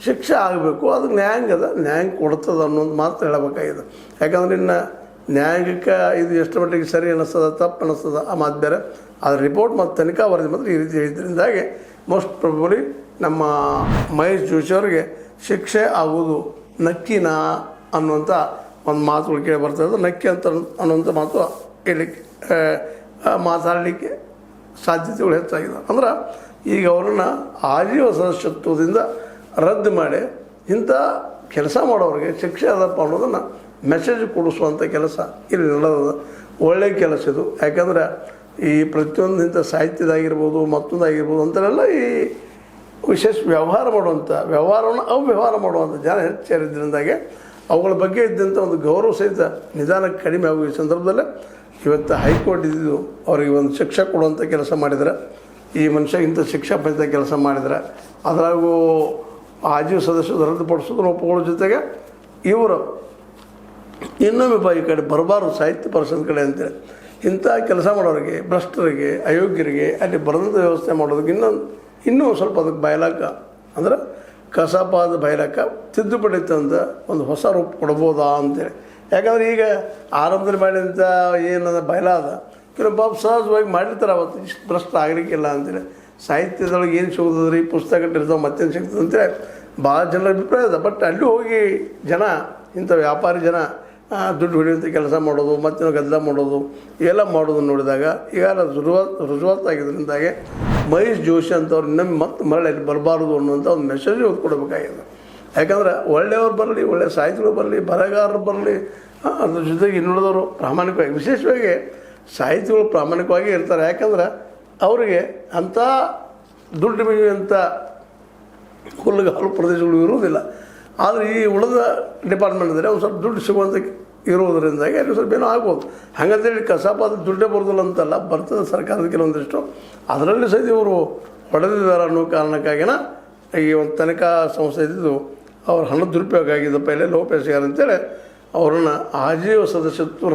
ಶಿಕ್ಷೆ ಆಗಬೇಕು. ಅದಕ್ಕೆ ನ್ಯಾಯಾಂಗದ ನ್ಯಾಯಾಂಗ ಕೊಡ್ತದೆ ಅನ್ನೋದು ಮಾತು ಹೇಳಬೇಕಾಗಿದೆ. ಯಾಕಂದ್ರೆ ಇನ್ನು ನ್ಯಾಯಾಂಗಕ್ಕೆ ಇದು ಎಷ್ಟು ಮಟ್ಟಿಗೆ ಸರಿ ಅನ್ನಿಸ್ತದ ತಪ್ಪು ಅನ್ನಿಸ್ತದ ಆ ಮಾತು ಬೇರೆ. ಅದ್ರ ರಿಪೋರ್ಟ್ ಮತ್ತು ತನಿಖಾ ವರದಿ ಮಾತ್ರ ಈ ರೀತಿ ಹೇಳಿದ್ರಿಂದಾಗಿ ಮೋಸ್ಟ್ ಪ್ರಾಬಬ್ಲಿ ನಮ್ಮ ಮಹೇಶ್ ಜೋಶಿ ಅವರಿಗೆ ಶಿಕ್ಷೆ ಆಗುವುದು ನಕ್ಕಿನಾ ಅನ್ನುವಂಥ ಒಂದು ಮಾತುಗಳು ಕೇಳಿ ಬರ್ತದೆ. ನಕ್ಕಿ ಅಂತ ಅನ್ನುವಂಥ ಮಾತು ಹೇಳಲಿಕ್ಕೆ ಮಾತಾಡಲಿಕ್ಕೆ ಸಾಧ್ಯತೆಗಳು ಹೆಚ್ಚಾಗಿದೆ. ಅಂದ್ರೆ ಈಗ ಅವ್ರನ್ನ ಆಜೀವ ಸದಸ್ಯತ್ವದಿಂದ ರದ್ದು ಮಾಡಿ ಇಂಥ ಕೆಲಸ ಮಾಡೋರಿಗೆ ಶಿಕ್ಷೆ ಅದಪ್ಪ ಅನ್ನೋದನ್ನು ಮೆಸೇಜ್ ಕೊಡಿಸುವಂಥ ಕೆಲಸ ಇಲ್ಲಿ ನಡೆದ ಒಳ್ಳೆಯ ಕೆಲಸ ಇದು. ಯಾಕಂದ್ರೆ ಈ ಪ್ರತಿಯೊಂದು ಇಂಥ ಸಾಹಿತ್ಯದಾಗಿರ್ಬೋದು ಮತ್ತೊಂದಾಗಿರ್ಬೋದು ಅಂಥವೆಲ್ಲ ಈ ವಿಶೇಷ ವ್ಯವಹಾರ ಮಾಡುವಂಥ ವ್ಯವಹಾರವನ್ನು ಅವ್ಯವಹಾರ ಮಾಡುವಂಥ ಜನ ಹೆಚ್ಚೇರಿದ್ದರಿಂದಾಗೆ ಅವುಗಳ ಬಗ್ಗೆ ಇದ್ದಂಥ ಒಂದು ಗೌರವ ಸಹಿತ ನಿಧಾನಕ್ಕೆ ಕಡಿಮೆ ಆಗುವ ಈ ಸಂದರ್ಭದಲ್ಲೇ ಇವತ್ತು ಹೈಕೋರ್ಟ್ ಇದ್ದಿದ್ದು ಅವರಿಗೆ ಒಂದು ಶಿಕ್ಷೆ ಕೊಡುವಂಥ ಕೆಲಸ ಮಾಡಿದರೆ, ಈ ಮನುಷ್ಯ ಇಂಥ ಶಿಕ್ಷೆ ಪಡೆದ ಕೆಲಸ ಮಾಡಿದರೆ ಅದರಾಗೂ ಆಜೀವ ಸದಸ್ಯರು ರದ್ದುಪಡಿಸೋದು ಒಪ್ಪುಗಳ ಜೊತೆಗೆ ಇವರು ಇನ್ನೊಮ್ಮೆ ಈ ಕಡೆ ಬರಬಾರ್ದು ಸಾಹಿತ್ಯ ಪರಿಷತ್ ಕಡೆ ಅಂತೇಳಿ ಇಂಥ ಕೆಲಸ ಮಾಡೋರಿಗೆ, ಭ್ರಷ್ಟರಿಗೆ, ಅಯೋಗ್ಯರಿಗೆ ಅಲ್ಲಿ ಬರೆದಂಥ ವ್ಯವಸ್ಥೆ ಮಾಡೋದಕ್ಕೆ ಇನ್ನೂ ಸ್ವಲ್ಪ ಅದಕ್ಕೆ ಬಯಲಾಕ ಅಂದ್ರೆ ಕಸಾಪಾದ ಬಯಲಾಕ ತಿದ್ದುಪಡಿ ತಂದ ಒಂದು ಹೊಸ ರೂಪ ಕೊಡ್ಬೋದಾ ಅಂತೇಳಿ. ಯಾಕಂದ್ರೆ ಈಗ ಆರಂಭದಲ್ಲಿ ಮಾಡಿದಂಥ ಏನದ ಬಯಲಾದ ಕೆಲವು ಪಾಪ ಸಹಜವಾಗಿ ಮಾಡಿರ್ತಾರೆ. ಅವತ್ತು ಇಷ್ಟು ಭ್ರಷ್ಟ ಆಗಲಿಕ್ಕಿಲ್ಲ ಅಂತೇಳಿ ಸಾಹಿತ್ಯದೊಳಗೆ ಏನು ಸಿಗೋದ್ರಿ ಪುಸ್ತಕ ಇರ್ತಾವೆ ಮತ್ತೇನು ಸಿಗ್ತದೆ ಅಂತೇಳಿ ಭಾಳ ಜನರ ಅಭಿಪ್ರಾಯ ಇದೆ. ಬಟ್ ಅಲ್ಲಿ ಹೋಗಿ ಜನ ಇಂಥ ವ್ಯಾಪಾರಿ ಜನ ದುಡ್ಡು ಹೊಡೆಯುವಂಥ ಕೆಲಸ ಮಾಡೋದು ಮತ್ತೇನೋ ಗದ್ದಲ ಮಾಡೋದು ಇವೆಲ್ಲ ಮಾಡೋದು ನೋಡಿದಾಗ ಈಗ ರುಜುವಾತಾಗಿದ್ದರಿಂದಾಗೆ ಮಹೇಶ್ ಜೋಶಿ ಅಂತವ್ರು ಇನ್ನೊಮ್ಮೆ ಮತ್ತೆ ಮರಳಿ ಬರಬಾರ್ದು ಅನ್ನುವಂಥ ಒಂದು ಮೆಸೇಜ್ ಕೊಡಬೇಕಾಗಿದೆ. ಯಾಕಂದ್ರೆ ಒಳ್ಳೆಯವ್ರು ಬರಲಿ, ಒಳ್ಳೆಯ ಸಾಹಿತಿಗಳು ಬರಲಿ, ಬರಹಗಾರರು ಬರಲಿ, ಅದ್ರ ಜೊತೆಗೆ ಇನ್ನುಳಿದವರು ಪ್ರಾಮಾಣಿಕವಾಗಿ, ವಿಶೇಷವಾಗಿ ಸಾಹಿತಿಗಳು ಪ್ರಾಮಾಣಿಕವಾಗಿ ಇರ್ತಾರೆ. ಯಾಕಂದ್ರೆ ಅವರಿಗೆ ಅಂಥ ದುಡ್ಡು ಬೆಳೆಯುವಂಥ ಹುಲ್ಲುಗಾಲು ಪ್ರದೇಶಗಳು ಇರುವುದಿಲ್ಲ. ಆದರೆ ಈ ಉಳಿದ ಡಿಪಾರ್ಟ್ಮೆಂಟ್ ಅಂದರೆ ಒಂದು ಸ್ವಲ್ಪ ದುಡ್ಡು ಸಿಗುವಂಥ ಇರುವುದರಿಂದಾಗಿ ಅಲ್ಲಿ ಸ್ವಲ್ಪ ಏನೋ ಆಗ್ಬೋದು. ಹಾಗಂತೇಳಿ ಕಸಾಪಾದ ದುಡ್ಡೇ ಬರೋದಿಲ್ಲ ಅಂತಲ್ಲ, ಬರ್ತದೆ ಸರ್ಕಾರದ ಕೆಲವೊಂದಿಷ್ಟು. ಅದರಲ್ಲಿ ಸಹಿತ ಇವರು ಹೊಡೆದಿದ್ದಾರೆ ಅನ್ನೋ ಕಾರಣಕ್ಕಾಗಿನ ಈ ಒಂದು ತನಿಖಾ ಸಂಸ್ಥೆ ಇದ್ದಿದ್ದು ಅವ್ರ ಹಣ ದುರುಪಯೋಗ ಆಗಿದ್ದಪ್ಪ ಇಲ್ಲೇ ಲೋಪೇಶ್ ಅಂತೇಳಿ ಅವರನ್ನು ಆಜೀವ ಸದಸ್ಯತ್ವ